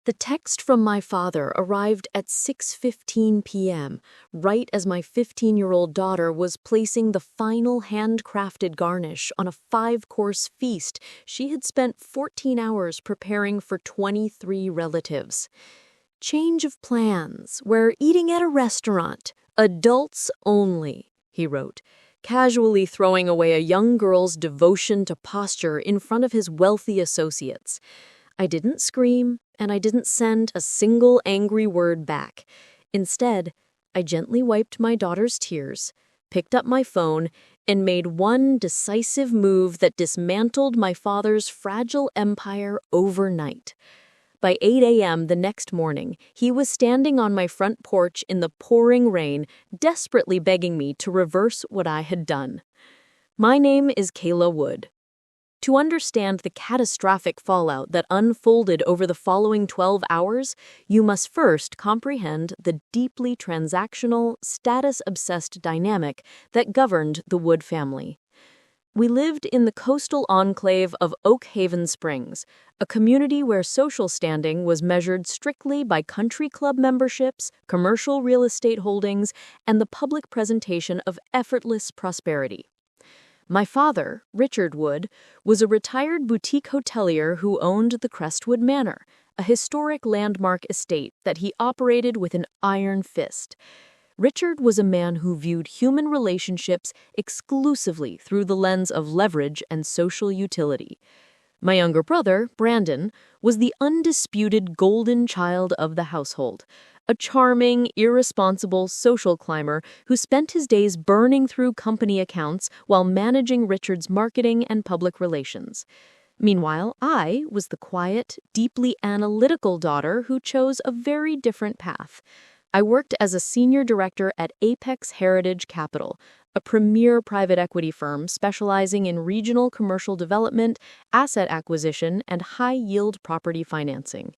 The text from my father arrived at 6:15 p.m., right as my 15-year-old daughter was placing the final handcrafted garnish on a 5-course feast she had spent 14 hours preparing for 23 relatives. "Change of plans. We're eating at a restaurant. Adults only," he wrote, casually throwing away a young girl's devotion to posture in front of his wealthy associates. I didn't scream, and I didn't send a single angry word back. Instead, I gently wiped my daughter's tears, picked up my phone, and made one decisive move that dismantled my father's fragile empire overnight. By 8 a.m. the next morning, he was standing on my front porch in the pouring rain, desperately begging me to reverse what I had done. My name is Kayla Wood. To understand the catastrophic fallout that unfolded over the following 12 hours, you must first comprehend the deeply transactional, status-obsessed dynamic that governed the Wood family. We lived in the coastal enclave of Oak Haven Springs, a community where social standing was measured strictly by country club memberships, commercial real estate holdings, and the public presentation of effortless prosperity. My father, Richard Wood, was a retired boutique hotelier who owned the Crestwood Manor, a historic landmark estate that he operated with an iron fist. Richard was a man who viewed human relationships exclusively through the lens of leverage and social utility. My younger brother, Brandon, was the undisputed golden child of the household, a charming, irresponsible social climber who spent his days burning through company accounts while managing Richard's marketing and public relations. Meanwhile, I was the quiet, deeply analytical daughter who chose a very different path. I worked as a senior director at Apex Heritage Capital, a premier private equity firm specializing in regional commercial development, asset acquisition, and high-yield property financing.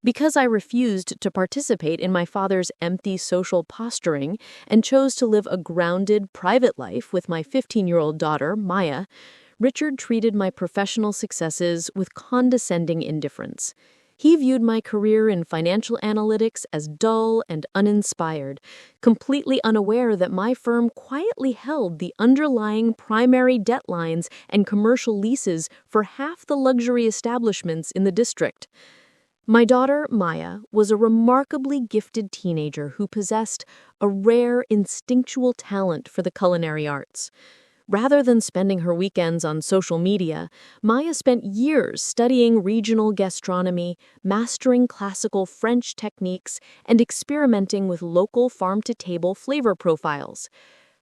Because I refused to participate in my father's empty social posturing and chose to live a grounded, private life with my 15-year-old daughter, Maya, Richard treated my professional successes with condescending indifference. He viewed my career in financial analytics as dull and uninspired, completely unaware that my firm quietly held the underlying primary debt lines and commercial leases for half the luxury establishments in the district. My daughter, Maya, was a remarkably gifted teenager who possessed a rare instinctual talent for the culinary arts. Rather than spending her weekends on social media, Maya spent years studying regional gastronomy, mastering classical French techniques, and experimenting with local farm-to-table flavor profiles.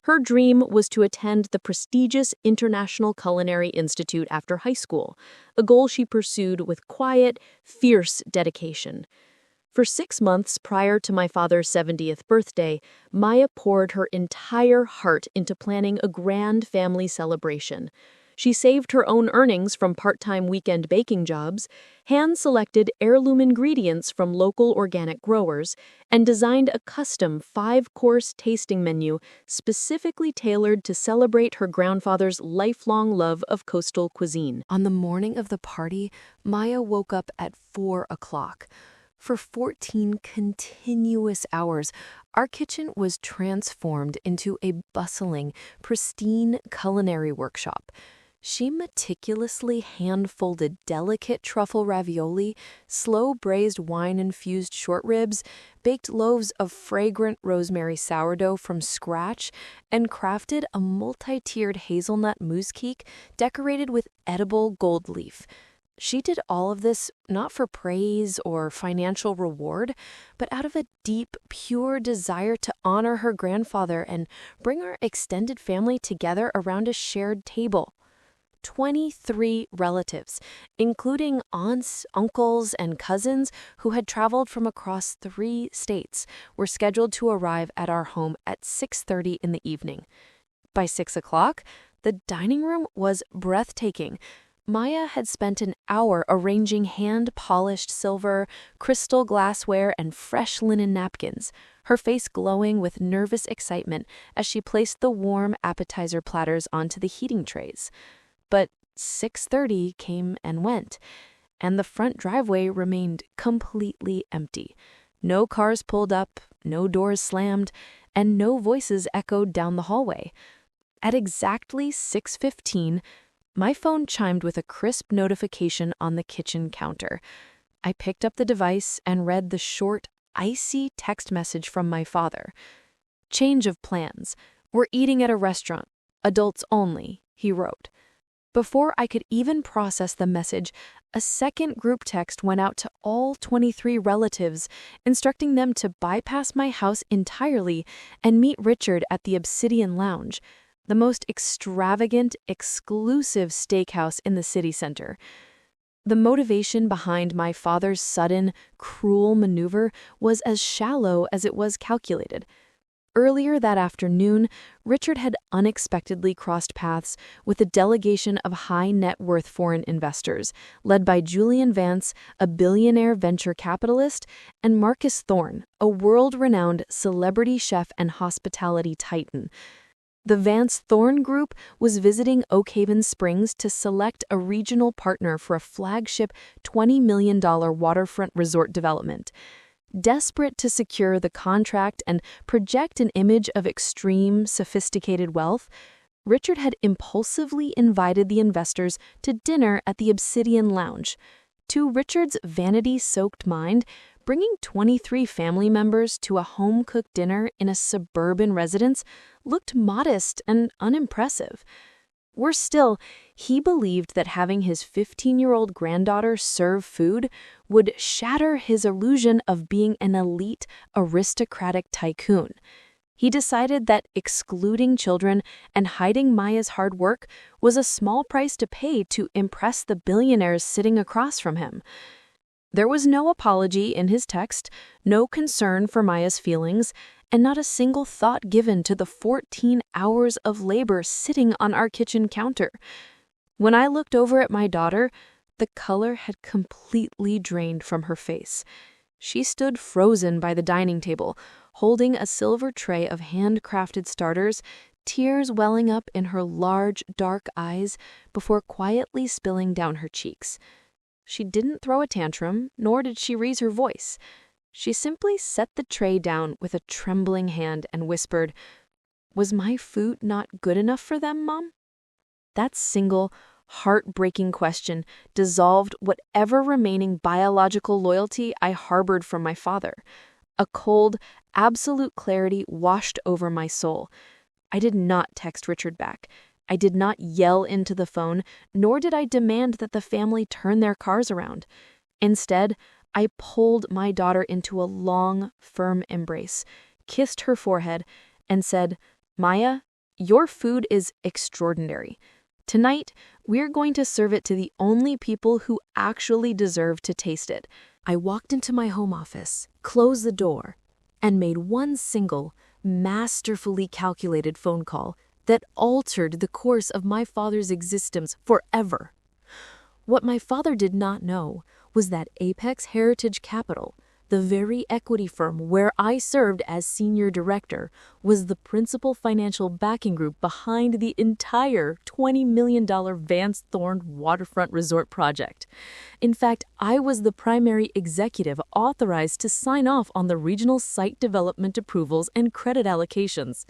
Her dream was to attend the prestigious International Culinary Institute after high school, a goal she pursued with quiet, fierce dedication. For 6 months prior to my father's 70th birthday, Maya poured her entire heart into planning a grand family celebration. She saved her own earnings from part-time weekend baking jobs, hand-selected heirloom ingredients from local organic growers, and designed a custom 5-course tasting menu specifically tailored to celebrate her grandfather's lifelong love of coastal cuisine. On the morning of the party, Maya woke up at 4 o'clock. For 14 continuous hours, our kitchen was transformed into a bustling, pristine culinary workshop. She meticulously hand-folded delicate truffle ravioli, slow-braised wine-infused short ribs, baked loaves of fragrant rosemary sourdough from scratch, and crafted a multi-tiered hazelnut mousse cake decorated with edible gold leaf. She did all of this not for praise or financial reward, but out of a deep, pure desire to honor her grandfather and bring our extended family together around a shared table. 23 relatives, including aunts, uncles, and cousins who had traveled from across 3 states, were scheduled to arrive at our home at 6:30 in the evening. By 6 o'clock, the dining room was breathtaking. Maya had spent an hour arranging hand-polished silver, crystal glassware, and fresh linen napkins, her face glowing with nervous excitement as she placed the warm appetizer platters onto the heating trays. But 6:30 came and went, and the front driveway remained completely empty. No cars pulled up, no doors slammed, and no voices echoed down the hallway. At exactly 6:15, my phone chimed with a crisp notification on the kitchen counter. I picked up the device and read the short, icy text message from my father. "Change of plans. We're eating at a restaurant. Adults only," he wrote. Before I could even process the message, a second group text went out to all 23 relatives, instructing them to bypass my house entirely and meet Richard at the Obsidian Lounge, the most extravagant, exclusive steakhouse in the city center. The motivation behind my father's sudden, cruel maneuver was as shallow as it was calculated. Earlier that afternoon, Richard had unexpectedly crossed paths with a delegation of high-net-worth foreign investors, led by Julian Vance, a billionaire venture capitalist, and Marcus Thorne, a world-renowned celebrity chef and hospitality titan. The Vance-Thorne Group was visiting Oak Haven Springs to select a regional partner for a flagship $20 million waterfront resort development. Desperate to secure the contract and project an image of extreme, sophisticated wealth, Richard had impulsively invited the investors to dinner at the Obsidian Lounge. To Richard's vanity-soaked mind, bringing 23 family members to a home-cooked dinner in a suburban residence looked modest and unimpressive. Worse still, he believed that having his 15-year-old granddaughter serve food would shatter his illusion of being an elite, aristocratic tycoon. He decided that excluding children and hiding Maya's hard work was a small price to pay to impress the billionaires sitting across from him. There was no apology in his text, no concern for Maya's feelings, and not a single thought given to the 14 hours of labor sitting on our kitchen counter. When I looked over at my daughter, the color had completely drained from her face. She stood frozen by the dining table, holding a silver tray of handcrafted starters, tears welling up in her large, dark eyes before quietly spilling down her cheeks. She didn't throw a tantrum, nor did she raise her voice. She simply set the tray down with a trembling hand and whispered, "Was my food not good enough for them, Mom?" That single, heartbreaking question dissolved whatever remaining biological loyalty I harbored from my father. A cold, absolute clarity washed over my soul. I did not text Richard back. I did not yell into the phone, nor did I demand that the family turn their cars around. Instead, I pulled my daughter into a long, firm embrace, kissed her forehead, and said, "Maya, your food is extraordinary. Tonight, we're going to serve it to the only people who actually deserve to taste it." I walked into my home office, closed the door, and made one single, masterfully calculated phone call that altered the course of my father's existence forever. What my father did not know was that Apex Heritage Capital, the very equity firm where I served as senior director, was the principal financial backing group behind the entire $20 million Vance-Thorne waterfront resort project. In fact, I was the primary executive authorized to sign off on the regional site development approvals and credit allocations.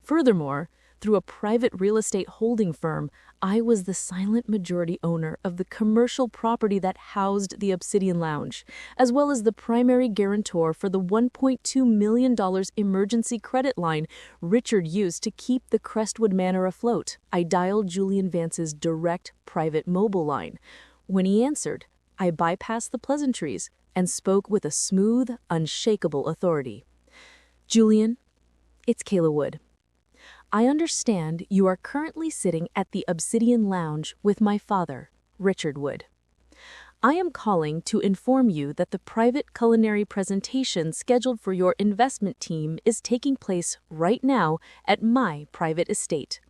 Furthermore, through a private real estate holding firm, I was the silent majority owner of the commercial property that housed the Obsidian Lounge, as well as the primary guarantor for the $1.2 million emergency credit line Richard used to keep the Crestwood Manor afloat. I dialed Julian Vance's direct private mobile line. When he answered, I bypassed the pleasantries and spoke with a smooth, unshakable authority. "Julian, it's Kayla Wood. I understand you are currently sitting at the Obsidian Lounge with my father, Richard Wood. I am calling to inform you that the private culinary presentation scheduled for your investment team is taking place right now at my private estate.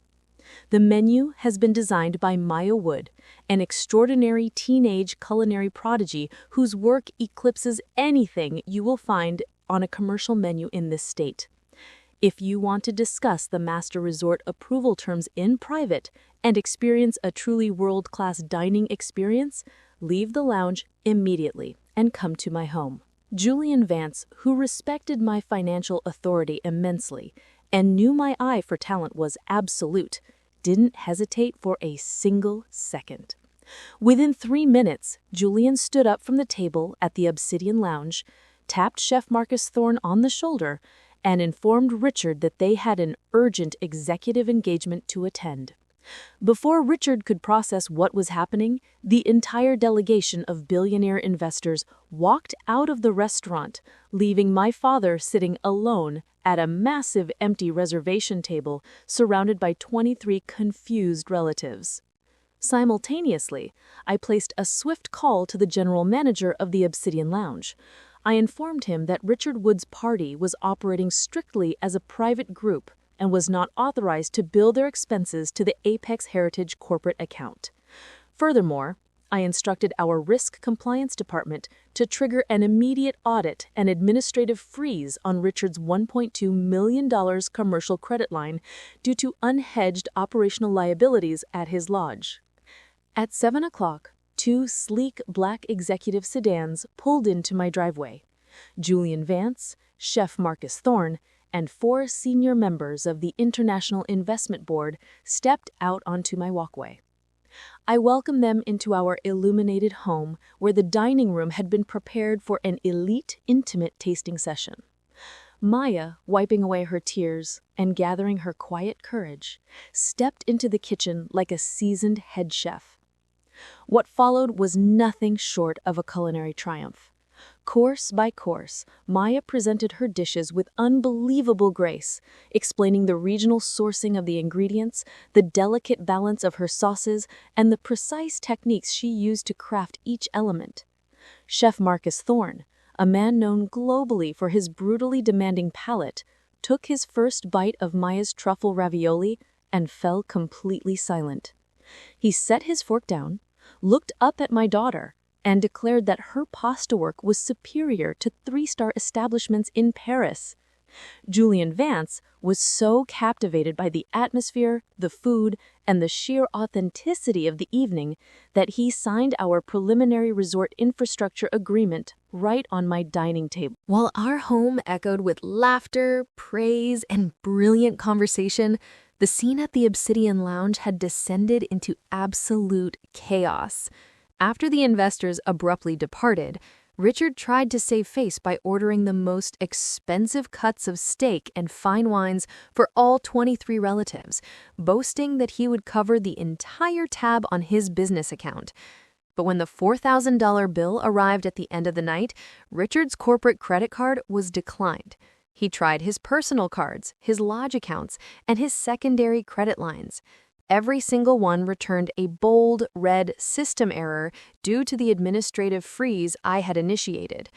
The menu has been designed by Maya Wood, an extraordinary teenage culinary prodigy whose work eclipses anything you will find on a commercial menu in this state. If you want to discuss the master resort approval terms in private, and experience a truly world-class dining experience, leave the lounge immediately and come to my home. Julian Vance, who respected my financial authority immensely and knew my eye for talent was absolute, didn't hesitate for a single second. Within 3 minutes, Julian stood up from the table at the Obsidian Lounge, tapped Chef Marcus Thorne on the shoulder, and informed Richard that they had an urgent executive engagement to attend. Before Richard could process what was happening, the entire delegation of billionaire investors walked out of the restaurant, leaving my father sitting alone at a massive empty reservation table surrounded by 23 confused relatives. Simultaneously, I placed a swift call to the general manager of the Obsidian Lounge. I informed him that Richard Wood's party was operating strictly as a private group and was not authorized to bill their expenses to the Apex Heritage corporate account. Furthermore, I instructed our risk compliance department to trigger an immediate audit and administrative freeze on Richard's $1.2 million commercial credit line due to unhedged operational liabilities at his lodge. At 7 o'clock, 2 sleek black executive sedans pulled into my driveway. Julian Vance, Chef Marcus Thorne, and 4 senior members of the International Investment Board stepped out onto my walkway. I welcomed them into our illuminated home where the dining room had been prepared for an elite, intimate tasting session. Maya, wiping away her tears and gathering her quiet courage, stepped into the kitchen like a seasoned head chef. What followed was nothing short of a culinary triumph. Course by course, Maya presented her dishes with unbelievable grace, explaining the regional sourcing of the ingredients, the delicate balance of her sauces, and the precise techniques she used to craft each element. Chef Marcus Thorne, a man known globally for his brutally demanding palate, took his first bite of Maya's truffle ravioli and fell completely silent. He set his fork down, looked up at my daughter, and declared that her pasta work was superior to 3-star establishments in Paris. Julian Vance was so captivated by the atmosphere, the food, and the sheer authenticity of the evening that he signed our preliminary resort infrastructure agreement right on my dining table. While our home echoed with laughter, praise, and brilliant conversation, the scene at the Obsidian Lounge had descended into absolute chaos. After the investors abruptly departed, Richard tried to save face by ordering the most expensive cuts of steak and fine wines for all 23 relatives, boasting that he would cover the entire tab on his business account. But when the $4,000 bill arrived at the end of the night, Richard's corporate credit card was declined. He tried his personal cards, his lodge accounts, and his secondary credit lines. Every single one returned a bold red system error due to the administrative freeze I had initiated.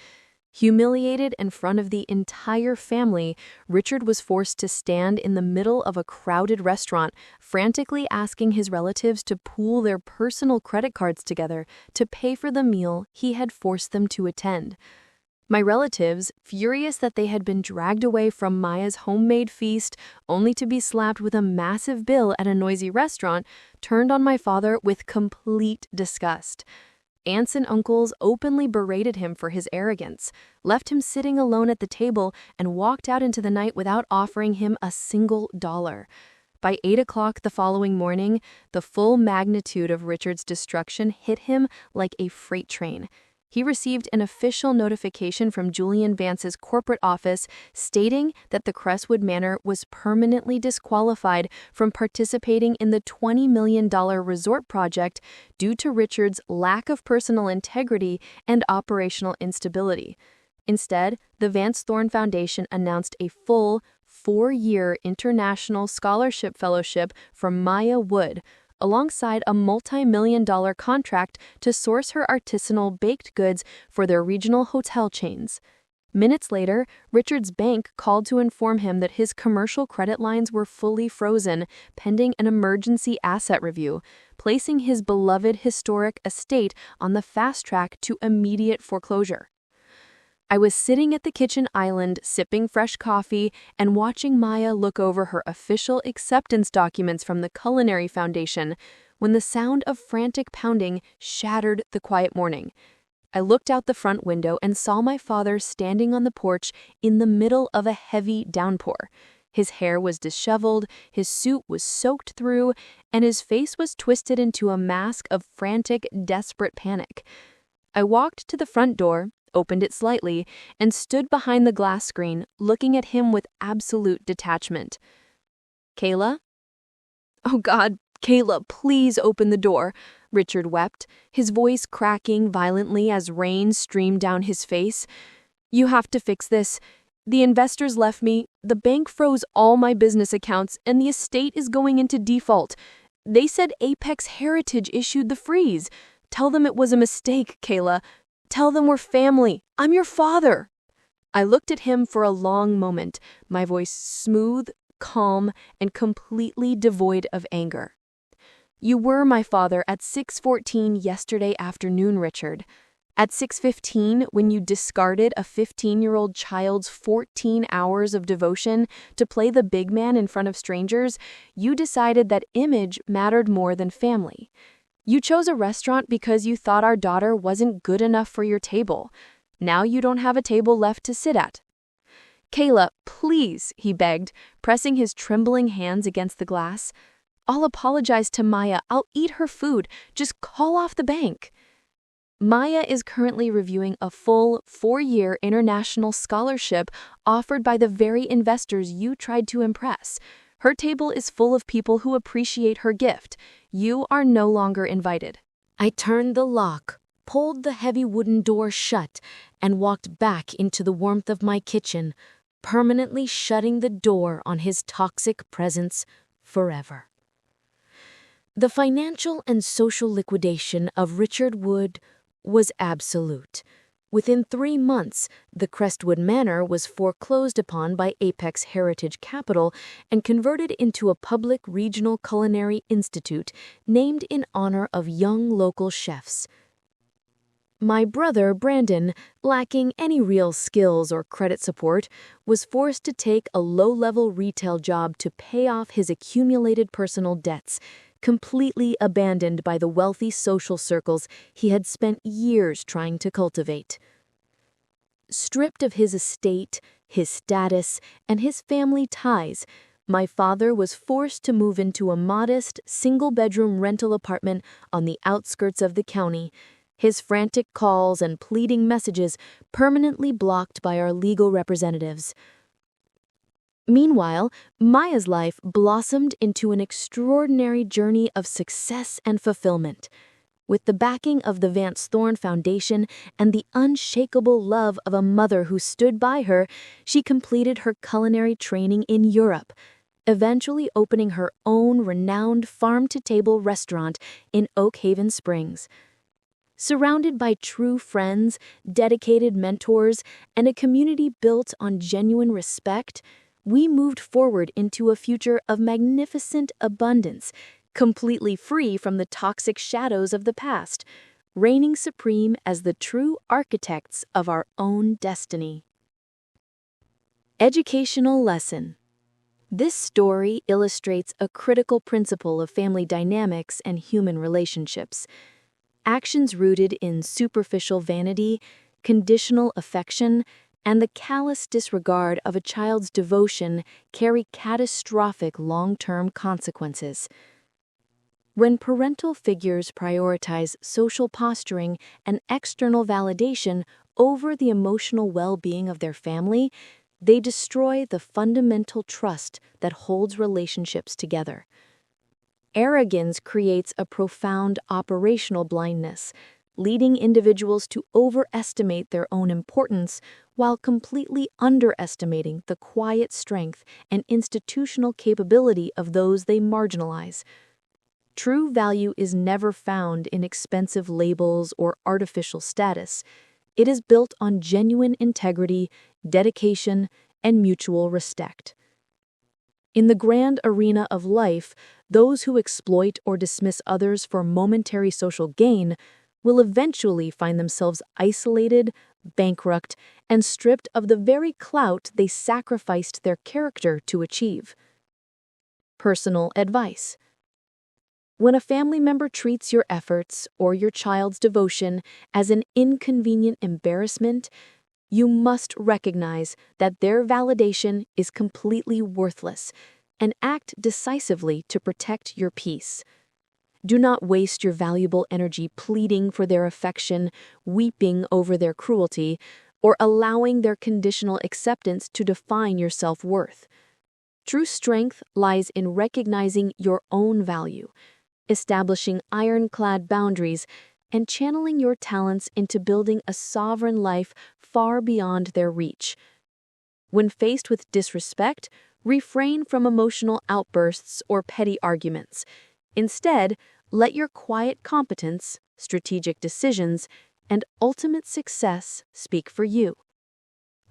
Humiliated in front of the entire family, Richard was forced to stand in the middle of a crowded restaurant, frantically asking his relatives to pool their personal credit cards together to pay for the meal he had forced them to attend. My relatives, furious that they had been dragged away from Maya's homemade feast only to be slapped with a massive bill at a noisy restaurant, turned on my father with complete disgust. Aunts and uncles openly berated him for his arrogance, left him sitting alone at the table, and walked out into the night without offering him a single dollar. By 8 o'clock the following morning, the full magnitude of Richard's destruction hit him like a freight train. He received an official notification from Julian Vance's corporate office stating that the Crestwood Manor was permanently disqualified from participating in the $20 million resort project due to Richard's lack of personal integrity and operational instability. Instead, the Vance Thorne Foundation announced a full 4-year international scholarship fellowship for Maya Wood, alongside a multi-million-dollar contract to source her artisanal baked goods for their regional hotel chains. Minutes later, Richard's bank called to inform him that his commercial credit lines were fully frozen, pending an emergency asset review, placing his beloved historic estate on the fast track to immediate foreclosure. I was sitting at the kitchen island, sipping fresh coffee and watching Maya look over her official acceptance documents from the Culinary Foundation when the sound of frantic pounding shattered the quiet morning. I looked out the front window and saw my father standing on the porch in the middle of a heavy downpour. His hair was disheveled, his suit was soaked through, and his face was twisted into a mask of frantic, desperate panic. I walked to the front door, opened it slightly, and stood behind the glass screen, looking at him with absolute detachment. "Kayla?" "Oh God, Kayla, please open the door," Richard wept, his voice cracking violently as rain streamed down his face. "You have to fix this. The investors left me, the bank froze all my business accounts, and the estate is going into default. They said Apex Heritage issued the freeze. Tell them it was a mistake, Kayla. Tell them we're family. I'm your father." I looked at him for a long moment, my voice smooth, calm, and completely devoid of anger. "You were my father at 6:14 yesterday afternoon, Richard. At 6:15, when you discarded a 15-year-old child's 14 hours of devotion to play the big man in front of strangers, you decided that image mattered more than family. You chose a restaurant because you thought our daughter wasn't good enough for your table. Now you don't have a table left to sit at." "Kayla, please," he begged, pressing his trembling hands against the glass. "I'll apologize to Maya. I'll eat her food. Just call off the bank." Maya is currently reviewing a full 4-year international scholarship offered by the very investors you tried to impress. Her table is full of people who appreciate her gift. You are no longer invited. I turned the lock, pulled the heavy wooden door shut, and walked back into the warmth of my kitchen, permanently shutting the door on his toxic presence forever. The financial and social liquidation of Richard Wood was absolute. Within 3 months, the Crestwood Manor was foreclosed upon by Apex Heritage Capital and converted into a public regional culinary institute named in honor of young local chefs. My brother, Brandon, lacking any real skills or credit support, was forced to take a low-level retail job to pay off his accumulated personal debts, completely abandoned by the wealthy social circles he had spent years trying to cultivate. Stripped of his estate, his status, and his family ties, my father was forced to move into a modest, single-bedroom rental apartment on the outskirts of the county, his frantic calls and pleading messages permanently blocked by our legal representatives. Meanwhile, Maya's life blossomed into an extraordinary journey of success and fulfillment. With the backing of the Vance Thorne Foundation and the unshakable love of a mother who stood by her, she completed her culinary training in Europe, eventually opening her own renowned farm-to-table restaurant in Oak Haven Springs. Surrounded by true friends, dedicated mentors, and a community built on genuine respect, we moved forward into a future of magnificent abundance, completely free from the toxic shadows of the past, reigning supreme as the true architects of our own destiny. Educational lesson. This story illustrates a critical principle of family dynamics and human relationships. Actions rooted in superficial vanity, conditional affection, and the callous disregard of a child's devotion carry catastrophic long-term consequences. When parental figures prioritize social posturing and external validation over the emotional well-being of their family, they destroy the fundamental trust that holds relationships together. Arrogance creates a profound operational blindness, leading individuals to overestimate their own importance while completely underestimating the quiet strength and institutional capability of those they marginalize. True value is never found in expensive labels or artificial status. It is built on genuine integrity, dedication, and mutual respect. In the grand arena of life, those who exploit or dismiss others for momentary social gain will eventually find themselves isolated, bankrupt, and stripped of the very clout they sacrificed their character to achieve. Personal advice. When a family member treats your efforts or your child's devotion as an inconvenient embarrassment, you must recognize that their validation is completely worthless and act decisively to protect your peace. Do not waste your valuable energy pleading for their affection, weeping over their cruelty, or allowing their conditional acceptance to define your self-worth. True strength lies in recognizing your own value, establishing ironclad boundaries, and channeling your talents into building a sovereign life far beyond their reach. When faced with disrespect, refrain from emotional outbursts or petty arguments. Instead, let your quiet competence, strategic decisions, and ultimate success speak for you.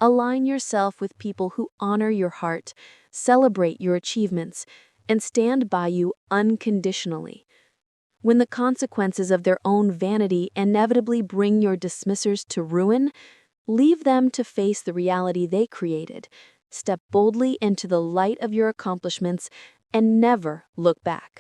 Align yourself with people who honor your heart, celebrate your achievements, and stand by you unconditionally. When the consequences of their own vanity inevitably bring your dismissers to ruin, leave them to face the reality they created. Step boldly into the light of your accomplishments and never look back.